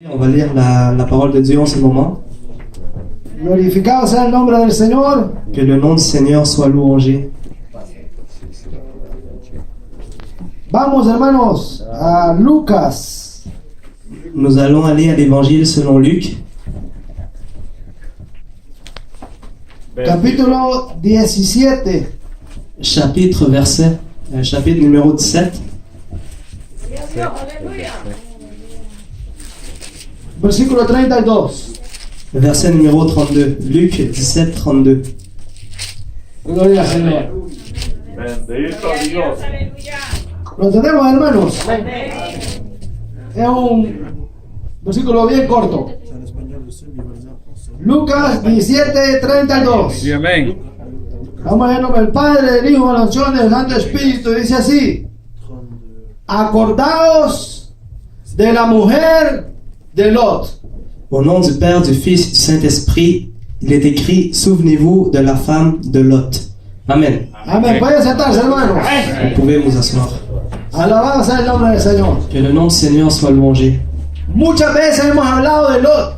On va lire la parole de Dieu en ce moment. Glorificado sea el nombre del Señor. Que le nom du Seigneur soit louangé. Vamos, hermanos, a Lucas. Nous allons aller à l'évangile selon Luc, Capítulo 17. chapitre numéro 17, Versículo 32. verset numéro 32. Luc 17, 32. Gloria al Señor. Bendito Dios. ¿Lo tenemos, hermanos? Es un versículo bien corto. Lucas 17, 32. Sí, amén. Vamos en nombre del Padre, del Hijo, de la unción del Santo Espíritu. Y dice así: acordaos de la mujer de Lot. Au nom du Père, du Fils et du Saint-Esprit, il est écrit: Souvenez-vous de la femme de Lot. Amen. Amén. Pueden sentarse, hermanos. Vous pouvez vous asseoir. Alabado sea el nombre del Señor. Que le nom du Seigneur soit louangé. Muchas veces hemos hablado de Lot,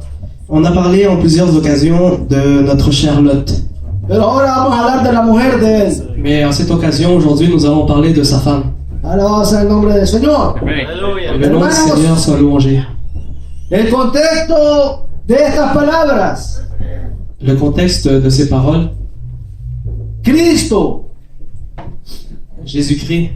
On a parlé en plusieurs occasions de notre cher Lot. pero ahora vamos a hablar de la mujer de él. Mais en cette occasion, aujourd'hui, nous allons parler de sa femme. Alabado sea el nombre del Señor. Que le nom du Seigneur soit louangé. El contexto de estas palabras: Le contexte de ces paroles, Cristo Jésus-Christ,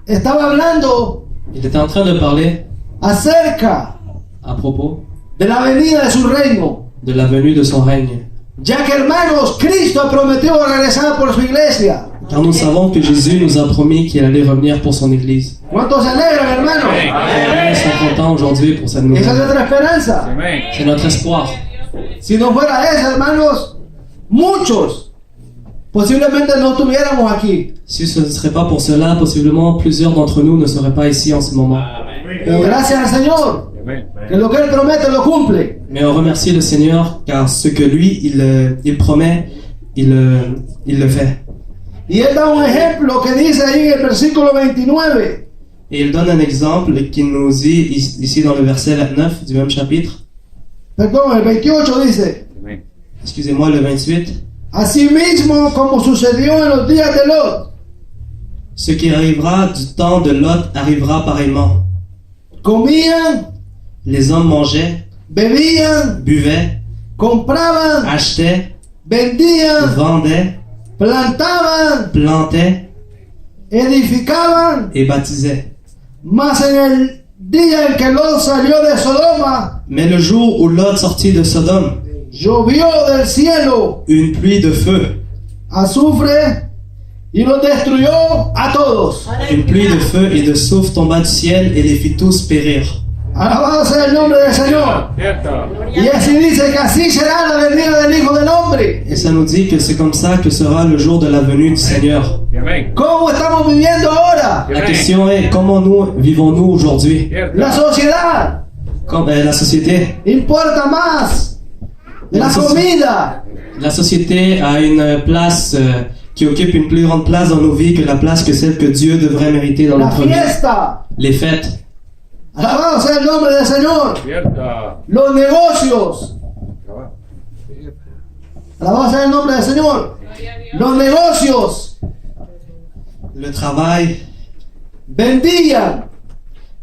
estaba hablando il était en train de parler acerca à propos de la venida de su reino, de la venue de son règne. ya que, hermanos, Cristo ha prometido regresar por su iglesia. Car nous savons que Jésus nous a promis qu'il allait revenir pour son Église. ¿Cuántos se alegran, hermanos? Nous sommes contents aujourd'hui pour cette Esa es nouvelle. nuestra esperanza. Amén. C'est notre espoir. Si no fuera eso, hermanos, muchos posiblemente no estuviéramos aquí. Si ce ne serait pas pour cela, possiblement plusieurs d'entre nous ne seraient pas ici en ce moment. Pero gracias al Señor, Amén. que lo que Él promete lo cumple. Mais on remercie le Seigneur car ce que lui, il promet, il le fait. Y Él da un ejemplo que dice ahí en el versículo 29. Et il donne un exemple qui nous dit ici dans le verset 29 du même chapitre. Perdón, el 28 dice: Amén. Excusez-moi, le 28. asimismo como sucedió en los días de Lot, Ce qui arrivera du temps de Lot arrivera pareillement. comían, Les hommes mangeaient, bebían, buvaient, compraban, achetaient, vendían, vendaient, plantaban, plantaient edificaban. et baptisaient. Mas en el día en que Lot salió de Sodoma, Mais le jour où Lot sortit de Sodome, llovió del cielo une pluie de feu, azufre y los destruyó a todos. une pluie de feu et de soufre tomba du ciel et les fit tous périr. Alabado sea el nombre del Señor. Cierto. Y así dice que así será la venida del Hijo del Hombre. Et ça nous dit que c'est comme ça que sera le jour de la venue du Seigneur. Amén. ¿Cómo estamos viviendo ahora? La question est, comment nous vivons-nous aujourd'hui? Cierto. La sociedad Comme la société. importa más la comida, La société a une place qui occupe une plus grande place dans nos vies que la place que celle que Dieu devrait mériter dans la notre vie. fiesta. Les fêtes, Alabado sea el nombre del Señor. Cierto. Los negocios. Alabado sea el nombre del Señor. Los negocios le travail, vendían,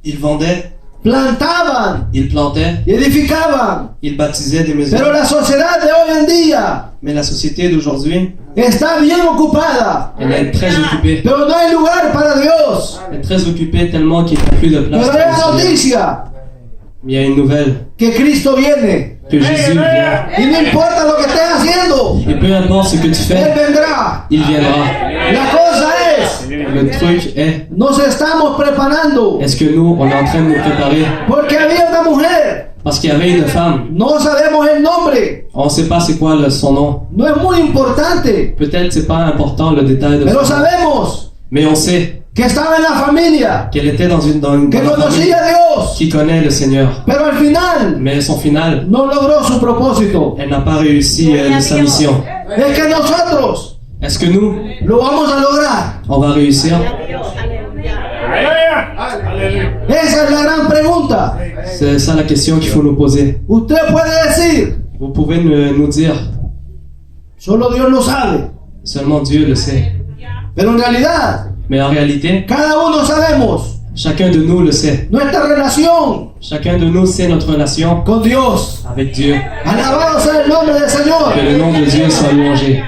ils vendaient, plantaban ils plantaient, y edificaban. ils baptisaient des maisons. Pero la sociedad de hoy en día Mais la société d'aujourd'hui, está bien ocupada, elle est très occupée. pero no hay lugar para Dios. Elle est très occupée tellement qu'il n'y a plus de place Pero pour hay le Seigneur. noticia Mais il y a une nouvelle, que Cristo viene. que Jésus vient. Y no importa lo que estés haciendo, Et peu importe ce que tu Él fais, vendrá. il viendra. La cosa es, Le truc est, nos estamos preparando, est-ce que nous, on est en train de nous préparer? porque había una mujer, Parce qu'il y avait une femme, no sabemos el nombre, on ne sait pas c'est quoi son nom. no es muy importante, Peut-être c'est pas important le détail de pero son nom. sabemos Mais on sait que estaba en la familia, qu'elle était dans une que famille conocía a Dios, qui connaît le Seigneur. pero al final Mais son final, no logró su propósito. elle n'a pas réussi sa mission. Es que nosotros Est-ce que nous, lo vamos a lograr. on va réussir? Aleluya. Esa es la gran pregunta. C'est ça la question qu'il faut nous poser. Usted puede decir, Vous pouvez nous dire, solo Dios lo sabe. seulement Dieu le sait. Pero en realidad, Mais en réalité, cada uno sabemos chacun de nous le sait. nuestra relación Chacun de nous sait notre relation con Dios. avec Dieu. Alabado sea el nombre del Señor. Que le nom de Dieu soit louangé.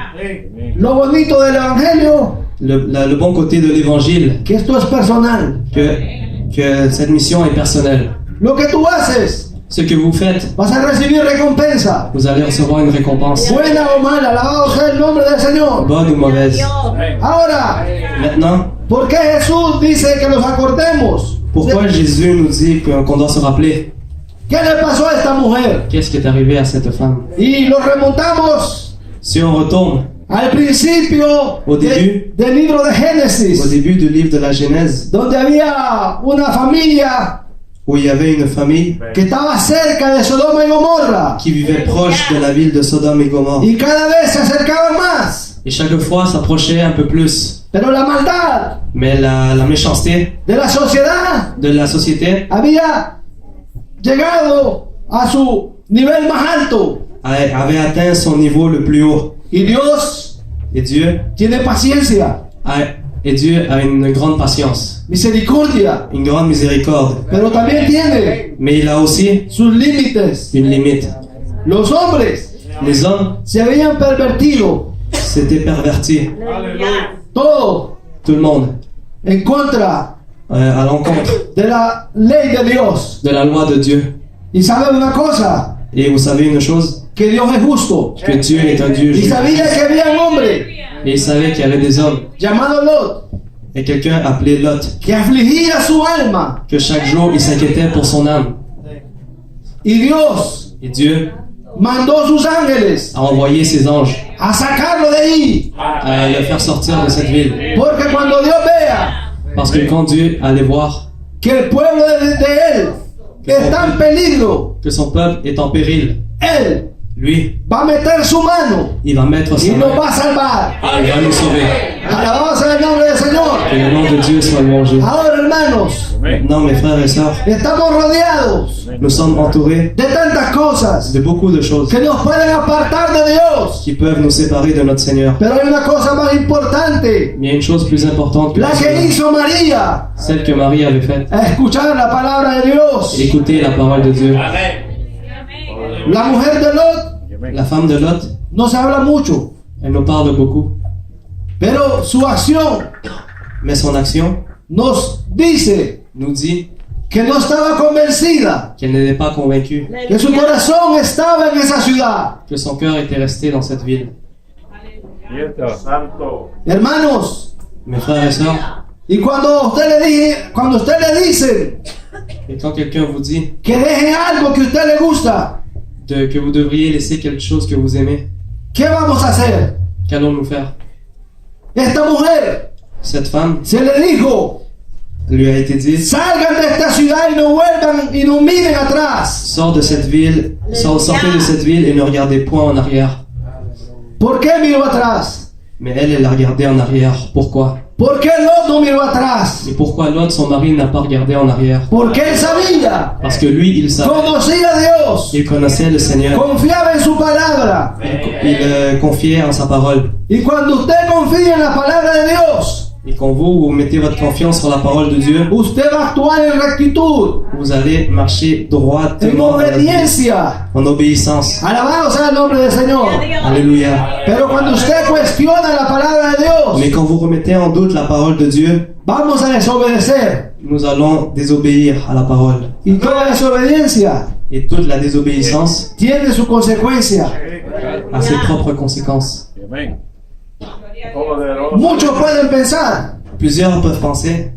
Lo bonito del Evangelio, Le bon côté de l'évangile, que esto es personal. que cette mission est personnelle. Lo que tú haces, Ce que vous faites, vas a recibir recompensa. vous allez recevoir une récompense. Buena o mala, alabado sea el nombre del Señor. Bonne ou mauvaise. Ahora, Maintenant, ¿por qué Jesús dice que nos acordemos? pourquoi Jésus nous dit qu'on doit se rappeler ¿Qué le pasó a esta mujer? qu'est-ce qui est arrivé à cette femme? Y lo remontamos Si on retourne al principio Au début. del libro de au Génesis, début du livre de la Genèse, donde había una familia où il y avait une famille que estaba cerca de Sodoma y Gomorra, qui vivait proche de la ville de Sodome et Gomorre. y cada vez se acercaban más. Et chaque fois s'approchait un peu plus. Pero la maldad Mais la méchanceté de la sociedad de la société había llegado a su nivel más alto. avait atteint son niveau le plus haut. Y Dios Et Dieu tiene paciencia, a une grande patience, misericordia, une grande miséricorde. pero también tiene Mais il a aussi sus límites. une limite. Los hombres Les hommes se habían pervertido s'étaient pervertis. todo Tout le monde en contra à l'encontre de la ley de Dios. de la loi de Dieu. Y sabe una cosa, Et vous savez une chose, que Dios es justo. que Dieu est un Dieu Y juste. sabía que había un hombre Et il savait qu'il y avait des hommes llamado Lot et quelqu'un appelé Lot, que afligía su alma. que chaque jour il s'inquiétait pour son âme. Y Dios Et Dieu mandó sus ángeles a envoyé ses anges a sacarlo de ahí. à le faire sortir de cette ville. Porque cuando Dios vea Parce que quand Dieu allait voir que el pueblo de él está en peligro, que son peuple est en péril, él lui, va a meter su mano il va mettre y sa nos main va a salvar. et il va nous sauver. Alabado sea el nombre del Señor. Que le nom de Dieu soit louangé. Ahora, hermanos, Maintenant, mes frères et sœurs, estamos rodeados nous sommes entourés de tantas cosas de beaucoup de choses que nos pueden apartar de Dios. qui peuvent nous séparer de notre Seigneur. Pero hay una cosa más importante, Mais il y a une chose plus importante que la tout que cela, hizo María, celle que Marie avait faite. escuchar la palabra de Dios. Écouter la parole de Dieu. La mujer de Lot La femme de Lot, no se habla mucho, elle nous parle beaucoup, pero su acción mais son action nos dice nous dit que no estaba convencida, qu'elle n'était pas convaincue, que su corazón estaba en esa ciudad. que son cœur était resté dans cette ville. Santo. Hermanos, Mes frères et sœurs, y cuando usted le dice et quand quelqu'un vous dit que deje algo que a usted le gusta, que vous devriez laisser quelque chose que vous aimez, ¿qué vamos a hacer? qu'allons-nous faire? Esta mujer Cette femme se le dijo: lui a été dit, salgan de esta ciudad y no vuelvan y no miren atrás. sors de cette ville, sortez de cette ville et ne regardez point en arrière. ¿Por qué miró atrás? Mais elle a regardé en arrière. Pourquoi? ¿Por qué Lot no miró atrás? Et pourquoi l'autre, son mari, n'a pas regardé en arrière? Porque él sabía, Parce que lui, il savait, conocía a Dios, il connaissait le Seigneur, confiaba en su palabra. il confiait en sa parole. Y cuando usted confía en la palabra de Dios, Et quand vous mettez votre confiance sur la parole de Dieu, usted va a actuar en rectitud, vous allez marcher en droitement obediencia. en obéissance. Alabado sea el nombre del Señor. Alléluia. Pero cuando usted cuestiona la palabra de Dios, Mais quand vous remettez en doute la parole de Dieu, vamos a desobedecer. nous allons désobéir à la parole. Y toda desobediencia Et toute la désobéissance tiene su consecuencia. a ses propres conséquences. Amén. Poderoso. Muchos pueden pensar Plusieurs peuvent penser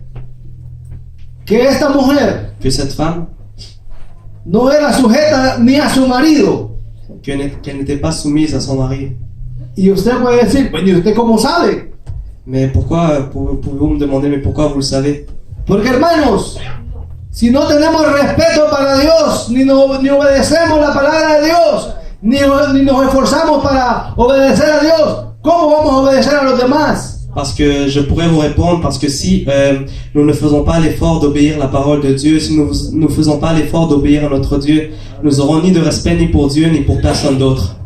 que esta mujer que cette femme, no era sujeta ni a su marido. qu'elle n'était pas soumise à son mari. Y usted puede decir: pues, ¿y usted cómo sabe? Mais pourquoi, pouvez-vous me demander, mais pourquoi vous le savez? Porque, hermanos, si no tenemos respeto para Dios, ni obedecemos la palabra de Dios, ni nos esforzamos para obedecer a Dios, ¿cómo vamos a obedecer a los demás? Parce que je pourrais vous répondre, parce que si nous ne faisons pas l'effort d'obéir la parole de Dieu, si nous ne faisons pas l'effort d'obéir à notre Dieu, nous aurons ni de respect ni pour Dieu, ni pour personne d'autre.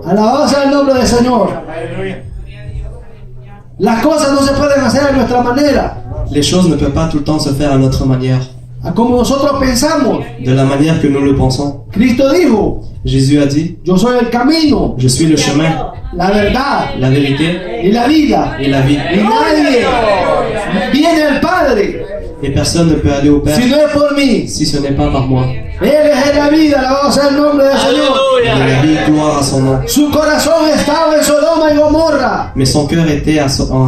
Alabado sea el nombre del Señor. Las cosas no se pueden hacer a nuestra manera, Les choses ne peuvent pas tout le temps se faire à notre manière, a como nosotros pensamos. de la manière que nous le pensons. Cristo dijo, Jésus a dit, yo soy el camino, je suis le chemin, la verdad la vérité y la vida. et la vie. Y nadie viene al Padre Et personne ne peut aller au Père si no es por mí. si ce n'est pas par moi. Él es la vida, alabado sea el nombre del Señor. Il est la vie, gloire à son nom. Su corazón estaba en Sodoma y Gomorra. Mais son cœur était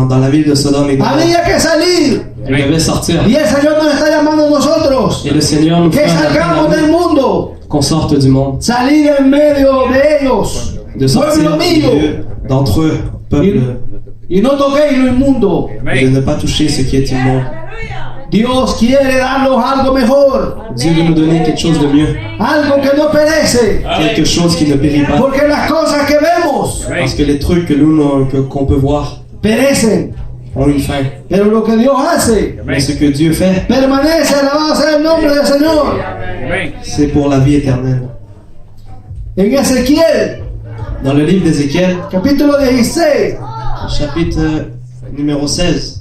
dans la ville de Sodome et Gomorrhe. Había que salir. Il devait sortir. Y el Señor nos está llamando a nosotros Et le Seigneur nous que fait un salgamos appel del mundo, qu'on sorte du monde, salir en medio de ellos, de sortir pueblo du mío, milieu d'entre eux, peuple, y no toquéis lo inmundo. et de ne pas toucher ce qui est immonde. Dios quiere darnos algo mejor, Dieu veut nous donner quelque chose de mieux, algo que no perece, quelque chose qui ne périt pas. porque las cosas que vemos Parce que les trucs que nous, qu'on peut voir perecen, ont une fin. pero lo que Dios hace Mais ce que Dieu fait, permanece. Alabado sea el nombre del Señor. c'est pour la vie éternelle. En Ezequiel, Dans le livre d'Ézéchiel, capítulo 16, chapitre numéro 16,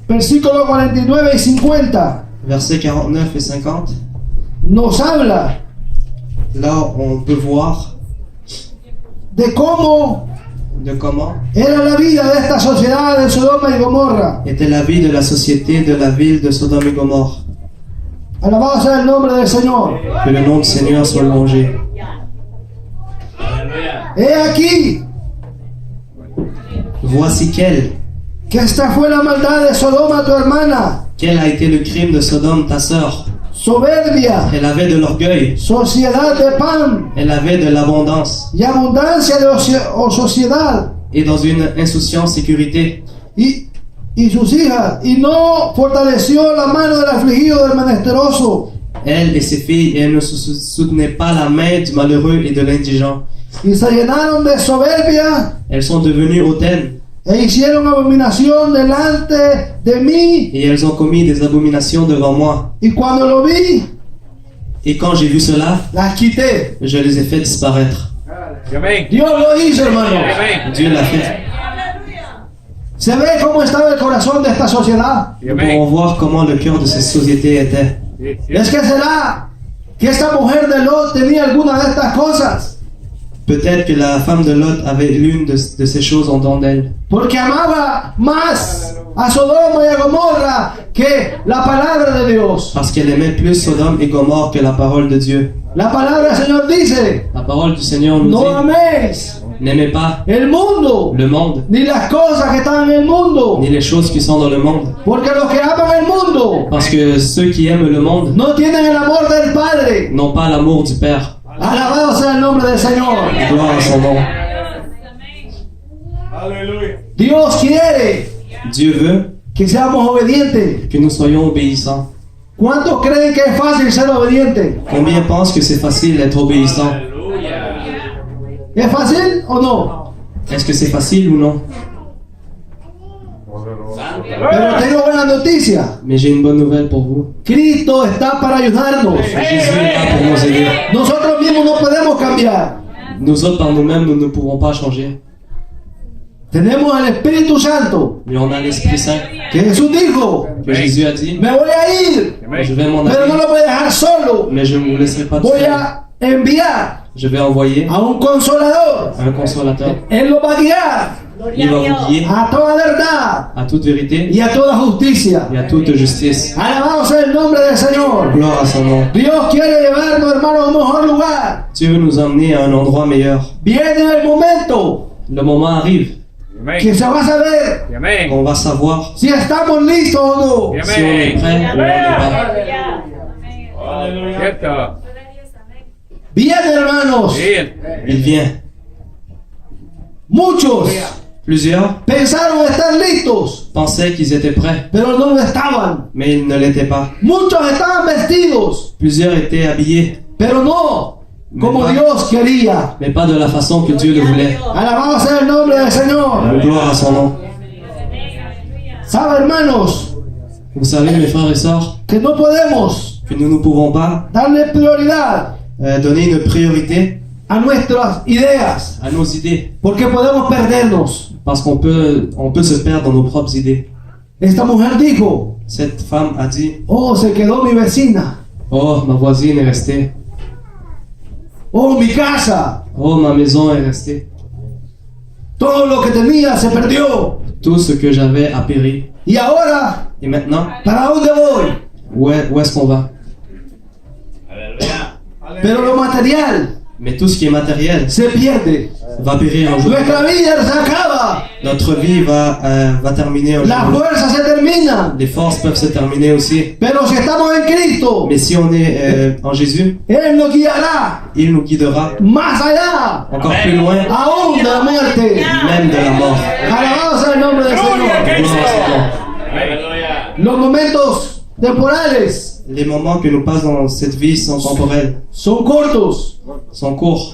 versículos 49 y 50, versets 49 et 50, nos habla là on peut voir de cómo de comment era la vida de esta sociedad de Sodoma y Gomorra. était la vie de la société de la ville de Sodome et Gomorrhe. Alabado sea el nombre del Señor. Que le nom du Seigneur soit louangé. He aquí Voici que esta fue la maldad de Sodoma, tu hermana. quel a été le crime de Sodome, ta sœur. Soberbia, Elle avait de l'orgueil, sociedad de pan elle avait de l'abondance, y abundancia de sociedad. et dans une insouciante sécurité. Y sus hijas, y no fortaleció la mano del afligido, del menesteroso. Elle et ses filles, et elle ne soutenait pas la main du malheureux et de l'indigent. Y se llenaron de soberbia Elles sont devenues hautaines, e hicieron abominación delante de mí. et elles ont commis des abominations devant moi. Y cuando lo vi, Et quand j'ai vu cela, las quité. je les ai fait disparaître. Dios lo hizo, hermano. Dieu l'a fait. Se ve cómo estaba el corazón de esta sociedad. Nous pourrons voir comment le cœur de cette société était. Es que será que esta mujer de Lot tenía alguna de estas cosas, Peut-être que la femme de Lot avait l'une de ces choses en don d'elle. porque amaba más a Sodoma y a Gomorra que la palabra de Dios. Parce qu'elle aimait plus Sodome et Gomorrhe que la parole de Dieu. La palabra del Señor dice, La parole du Seigneur nous no dit, améis n'aimez pas el mundo, le monde, ni las cosas que están en el mundo, ni les choses qui sont dans le monde. porque los que aman el mundo Parce que ceux qui aiment le monde no tienen el amor del Padre. n'ont pas l'amour du Père. Alabado sea el nombre del Señor. Gloire à son nom. Dios quiere Dieu veut que seamos obedientes. que nous soyons obéissants. ¿Cuántos creen que es fácil ser obediente? Combien pensent que c'est facile d'être obéissant? ¿Es fácil o no? Est-ce que c'est facile ou non? Pero tengo buena noticia. Mais j'ai une bonne nouvelle pour vous. Cristo está para ayudarnos. Jésus est là pour nous aider. Nosotros mismos no podemos cambiar. Nous autres, par nous-mêmes, nous ne pouvons pas changer. Tenemos al Espíritu Santo, Mais on a l'Esprit Saint que Jesús dijo, que Jésus a dit, me voy a ir, je vais m'en pero no aller, lo voy a dejar solo. mais je ne vous laisserai pas tout Voy seul. a enviar Je vais envoyer a un consolador. un consolateur. Él lo va a guiar Il va vous guier a toda verdad à toute vérité y a toda justicia. et à toute justice. Alabado sea el nombre del Señor. Gloire à son nom. Dios quiere llevarnos, hermanos, a un mejor lugar. Dieu veut nous emmener à un endroit meilleur. Viene el momento Le moment arrive, que se va a saber on va savoir si estamos listos o no. si on est prêt ou on n'est pas. Viene, hermanos. Il vient. Muchos Plusieurs pensaron estar listos, pensaient qu'ils étaient prêts, pero no lo estaban. mais ils ne l'étaient pas. Muchos estaban vestidos, Plusieurs étaient habillés, pero no como Mais Dios quería. mais pas de la façon que Dieu le voulait. Alabado sea el nombre del Señor. Gloire à son nom. Sabe, hermanos, Vous savez, mes frères et sœurs, que no podemos que nous ne pouvons pas darle prioridad donner une priorité a nuestras ideas, à nos idées, porque podemos perdernos. parce qu'on peut se perdre dans nos propres idées. Esta mujer dijo, Cette femme a dit, oh, se quedó mi vecina, oh, ma voisine est restée, oh, mi casa, oh, ma maison est restée, todo lo que tenía se perdió. tout ce que j'avais a péri. Y ahora, Et maintenant, ¿para dónde voy? où est-ce qu'on va? Pero lo material Mais tout ce qui est matériel se pierde. va périr un jour. Nuestra vida se acaba. Notre vie va terminer un La jour. fuerza se termina. Les forces peuvent se terminer aussi. Pero si estamos en Cristo, Mais si on est en Jésus, Él nos guiará il nous guidera más allá, encore plus loin, aún de la muerte. même de la mort. Alabado sea el nombre del Señor. Gloire à son nom. Los momentos temporales Les moments que nous passons dans cette vie sont temporels, son cortos, sont courts.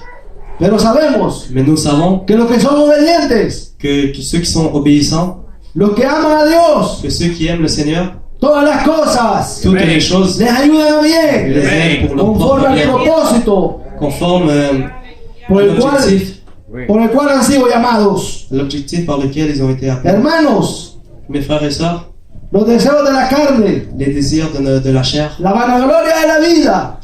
pero sabemos Mais nous savons que los que son obedientes, que ceux qui sont obéissants, los que aman a Dios, que ceux qui aiment le Seigneur, todas las cosas toutes les choses les ayudan a les bien, aident pour leur conforme propre al bien, propósito conforme por el cual han sido llamados. l'objectif par lequel ils ont été appelés. Hermanos, Mes frères et sœurs, los deseos de la carne, les désirs de la chair, la vanagloria de la vida,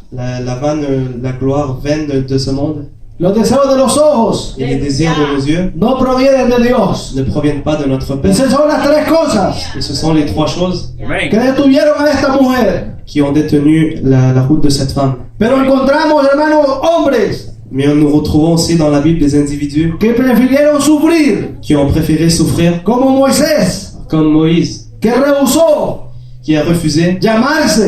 la gloire vaine de ce monde los deseos de los ojos, et les désirs de nos yeux no provienen de Dios. ne proviennent pas de notre Père. Esas son las tres cosas Et ce sont les trois choses que detuvieron a esta mujer. qui ont détenu la route de cette femme. Pero encontramos, hermanos, hombres Mais nous retrouvons aussi dans la Bible des individus que prefirieron sufrir, qui ont préféré souffrir, como Moisés, comme Moïse, que rehusó qui a refusé llamarse,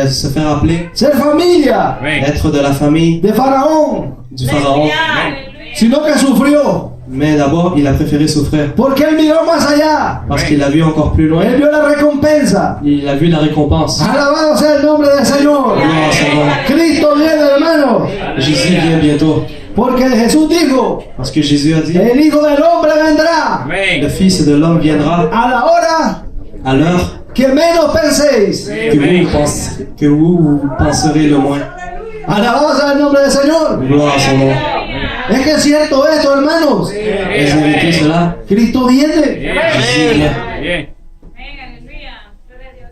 se faire appeler, ser familia être de la famille de Faraón, du Pharaon. sino que sufrió, Mais d'abord, il a préféré souffrir porque él miró más allá, parce qu'il a vu encore plus loin. él vio la recompensa. Il a vu la récompense. Alabado sea el nombre del Señor. Gloire à son nom. Cristo viene, hermano, Jésus vient bientôt. porque Jesús dijo, Parce que Jésus a dit, el Hijo del Hombre vendrá le Fils de l'homme viendra a la hora à l'heure que menos penséis. que vous penserez le moins. Alabado sea el nombre del Señor. Gloire à son nom. Es que es cierto esto, hermanos. Est-ce vérité cela? Cristo viene. Jésus vient.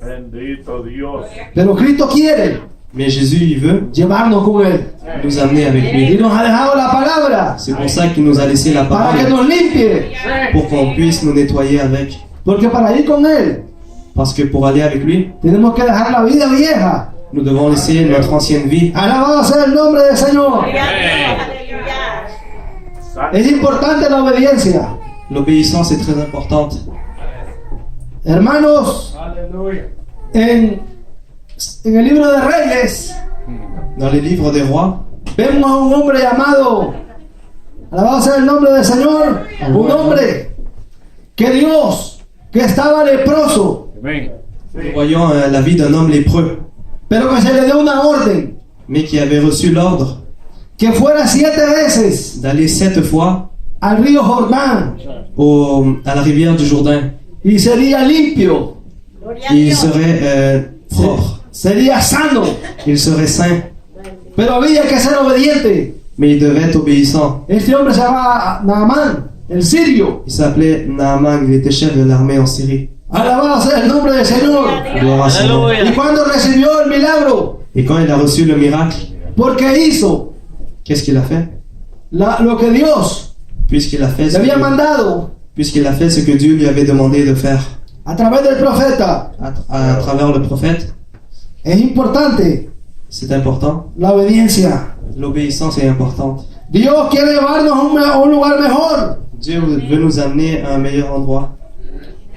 Bendito Dios. Pero Cristo quiere Mais Jésus, il veut llevarnos con Él. nous amener avec Y lui. nos ha dejado la palabra C'est pour ça qu'il nous a laissé la para que parole, nos limpie. pour qu'on puisse nous nettoyer avec. Porque para ir con Él Parce que pour aller avec lui, tenemos que dejar la vida vieja. nous devons laisser notre ancienne vie. Alabado sea el nombre del Señor. Es importante la obediencia. L'obéissance est très importante. Hermanos, en el libro de Reyes Dans les livres des rois, vemos a un hombre llamado, alabado sea el nombre del Señor, un hombre que Dios, que estaba leproso, nous voyons la vie d'un homme lépreux, pero que se le dio una orden, mais qui avait reçu l'ordre que fuera 7 veces d'aller 7 fois al río Jordán à la rivière du Jourdain. y sería limpio, Et il serait propre, sería sano, il serait saint, pero había que ser obediente. mais il devait être obéissant. Este hombre se llama Naamán, el sirio. Il s'appelait Naaman, il était chef de l'armée en Syrie. Alabado sea el nombre del Señor. Gloire à son nom. Y cuando recibió el milagro, Et quand il a reçu le miracle, porque hizo qu'est-ce qu'il a fait? lo que Dios Puisqu'il a fait le ce había que, mandado puisqu'il a fait ce que Dieu lui avait demandé de faire a través del profeta, à travers le prophète, es importante c'est important. la obediencia. L'obéissance est importante. Dios quiere llevarnos a un lugar mejor, Dieu veut nous amener à un meilleur endroit,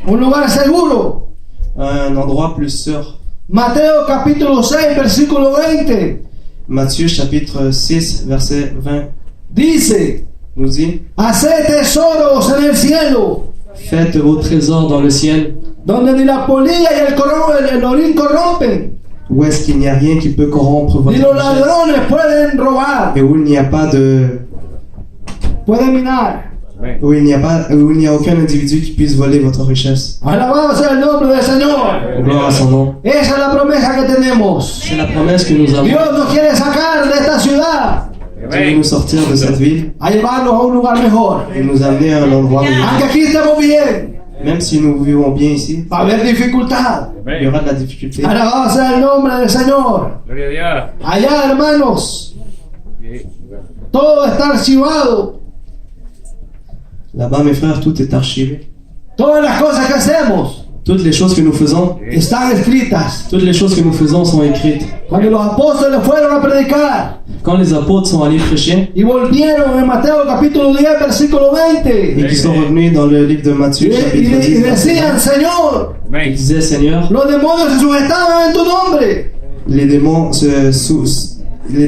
un lugar seguro. un endroit plus sûr. Mateo capítulo 6, versículo 20, Matthieu chapitre 6, verset 20 dice, nous dit, haced tesoros en el cielo, faites vos trésors dans le ciel, donde ni la polilla y el orín corrompen, où est-ce qu'il n'y a rien qui peut corrompre ni votre los richesse, ladrones pueden robar, et où il n'y a pas de pueden minar. Amén. où il n'y a aucun individu qui puisse voler votre richesse. Alabado sea el nombre del Señor. Gloire à son nom. Esa es la promesa que tenemos. C'est la promesse que nous avons. Dios nos quiere sacar de esta ciudad Dieu veut nous sortir de cette ville a llevarnos a un lugar mejor. et nous amener à un endroit meilleur. Aunque aquí estemos bien, Même si nous vivons bien ici, va a haber dificultad. il y aura de la difficulté. Alabado sea el nombre del Señor. Gloria a Dios. Allá, hermanos, Sí. todo está archivado. Là-bas, mes frères, tout est archivé. Todas las cosas que hacemos Toutes les choses que nous faisons, están escritas. toutes les choses que nous faisons sont écrites. Cuando los apóstoles fueron a predicar Quand les apôtres sont allés prêcher y volvieron en Mateo capítulo 10, versículo 20, et qu'ils sont revenus dans le livre de Matthieu, y chapitre 10, decían, Señor, ils Amén. disaient, Seigneur, los demonios se sujetaban en tu nombre. les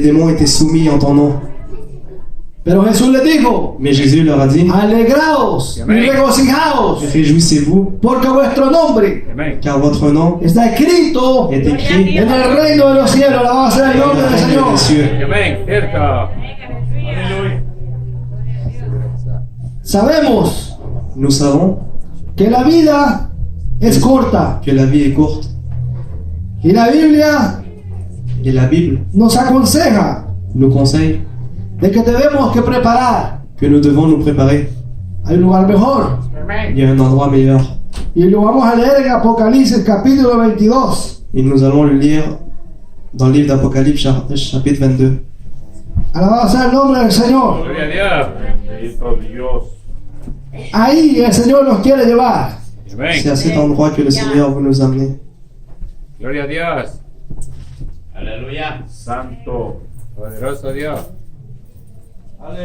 démons étaient soumis en ton nom. Pero Jesús les dijo, Mais Jésus leur a dit, alegraos y regocijaos, réjouissez-vous, porque vuestro nombre Amén. car votre nom está escrito est écrit en el reino de los cielos. Alabado sea el dans nombre le del règne Señor. des cieux. Amén. Cierto. Aleluya. Sabemos Nous savons que la vida es corta que la vie est courte y la Biblia et la Bible nos aconseja nous conseille de que tenemos que preparar. que nous devons nous préparer. Hay un lugar mejor. Il y a un endroit meilleur. Y lo vamos a leer en Apocalipsis capítulo 22. Et nous allons le lire dans le livre d'Apocalypse, chapitre 22. Alabado sea el nombre del Señor. Gloria a Dios. Bendito Dios. Ahí el Señor nos quiere llevar. C'est Amén. à cet endroit que le Seigneur veut nous amener. Gloria a Dios. Aleluya. Santo, poderoso Dios. Aleluya.